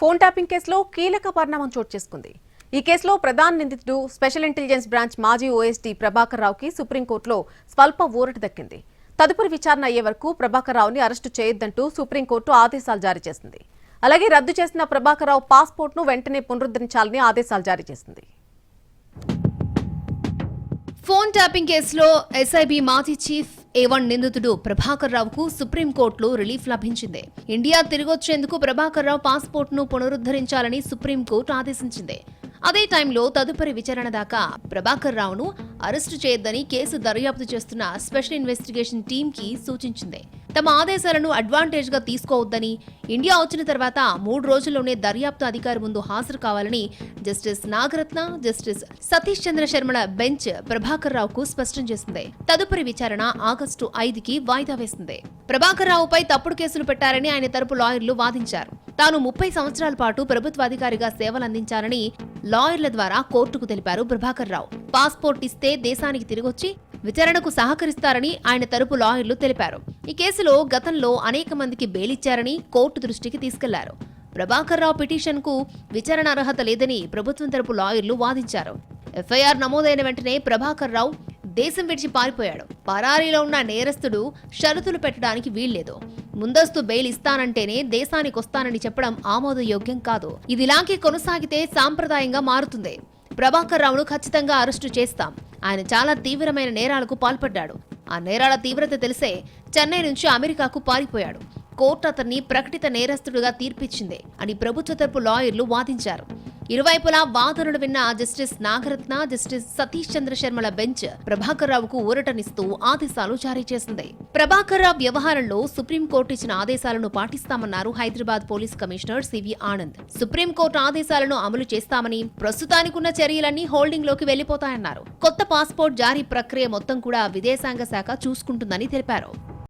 Phone tapping కేసులో కీలక పరిణామం చోటు చేసుకుంది. ఈ కేసులో ప్రధాన నిందితుడు స్పెషల్ ఇంటెలిజెన్స్ బ్రాంచ్ మాజీ ఓఎస్డీ ప్రభాకర్ రావుకి సుప్రీంకోర్టులో స్వల్ప ఊరట దక్కింది. తదుపరి విచారణ అయ్యే వరకు ప్రభాకర్ రావుని అరెస్టు చేయొద్దంటూ సుప్రీంకోర్టు ఆదేశాలు జారీ చేసింది. అలాగే రద్దు చేసిన ప్రభాకర్ రావు పాస్పోర్ట్ను వెంటనే పునరుద్ధరించాలని ఆదేశాలు జారీ చేసింది. ఫోన్ ట్యాపింగ్ కేసులో ఎస్ఐబి మాజీ చీఫ్ A1 నిందితుడు ప్రభాకర్ రావుకు సుప్రీంకోర్టులో రిలీఫ్ లభించింది. ఇండియా తిరిగొచ్చేందుకు ప్రభాకర్ రావు పాస్పోర్ట్ ను పునరుద్ధరించాలని సుప్రీంకోర్టు ఆదేశించింది. అదే టైంలో తదుపరి విచారణ దాకా ప్రభాకర్ రావును అరెస్టు చేయొద్దని కేసు దర్యాప్తు చేస్తున్న స్పెషల్ ఇన్వెస్టిగేషన్ టీమ్ కి సూచించింది. తమ ఆదేశాలను అడ్వాంటేజ్ గా తీసుకోవద్దని, ఇండియా వచ్చిన తర్వాత 3 రోజుల్లోనే దర్యాప్తు అధికారి ముందు హాజరు కావాలని జస్టిస్ నాగరత్న, జస్టిస్ సతీష్ చంద్ర శర్మల బెంచ్ ప్రభాకర్ రావుకు స్పష్టం చేసింది. తదుపరి విచారణ ఆగస్టు 5కి వాయిదా వేసింది. ప్రభాకర్ రావుపై తప్పుడు కేసులు పెట్టారని ఆయన తరపు లాయర్లు వాదించారు. తాను 30 సంవత్సరాల పాటు ప్రభుత్వాధికారిగా సేవలందించాలని లాయర్ల ద్వారా కోర్టుకు తెలిపారు ప్రభాకర్ రావు. పాస్పోర్ట్ ఇస్తే దేశానికి తిరిగొచ్చి విచారణకు సహకరిస్తారని ఆయన తరపు లాయర్లు తెలిపారు. ఈ కేసులో గతంలో అనేక మందికి బెయిలిచ్చారని కోర్టు దృష్టికి తీసుకెళ్లారు. ప్రభాకర్ రావు పిటిషన్ కు విచారణ అర్హత లేదని ప్రభుత్వం తరపు లాయర్లు వాదించారు. ఎఫ్ఐఆర్ నమోదైన వెంటనే ప్రభాకర్ రావు దేశం విడిచి పారిపోయాడు. పరారీలో ఉన్న నేరస్తుడు షరతులు పెట్టడానికి వీల్లేదు. ముందస్తు బెయిల్ ఇస్తానంటేనే దేశానికొస్తానని చెప్పడం ఆమోదయోగ్యం కాదు. ఇదిలాగే కొనసాగితే సాంప్రదాయంగా మారుతుంది. ప్రభాకర్ రావును ఖచ్చితంగా అరెస్టు చేస్తాం. ఆయన చాలా తీవ్రమైన నేరాలకు పాల్పడ్డాడు. ఆ నేరాల తీవ్రత తెలిసే చెన్నై నుంచి అమెరికాకు పారిపోయాడు. కోర్టు అతన్ని ప్రకటిత నేరస్తుడుగా తీర్పిచ్చింది అని ప్రభుత్వ తరపు లాయర్లు వాదించారు. ఇరువైపులా వాదనలు విన్న జస్టిస్ నాగరత్న, జస్టిస్ సతీష్ చంద్ర శర్మల బెంచ్ ప్రభాకర్ రావుకు ఊరటనిస్తూ ఆదేశాలు జారీ చేసింది. ప్రభాకర్ రావు వ్యవహారంలో సుప్రీంకోర్టు ఇచ్చిన ఆదేశాలను పాటిస్తామన్నారు Hyderabad police commissioner CV Anand. Supreme court ఆదేశాలను అమలు చేస్తామని, ప్రస్తుతానికున్న చర్యలన్నీ హోల్డింగ్ లోకి వెళ్లిపోతాయన్నారు. కొత్త పాస్పోర్ట్ జారీ ప్రక్రియ మొత్తం కూడా విదేశాంగ శాఖ చూసుకుంటుందని తెలిపారు.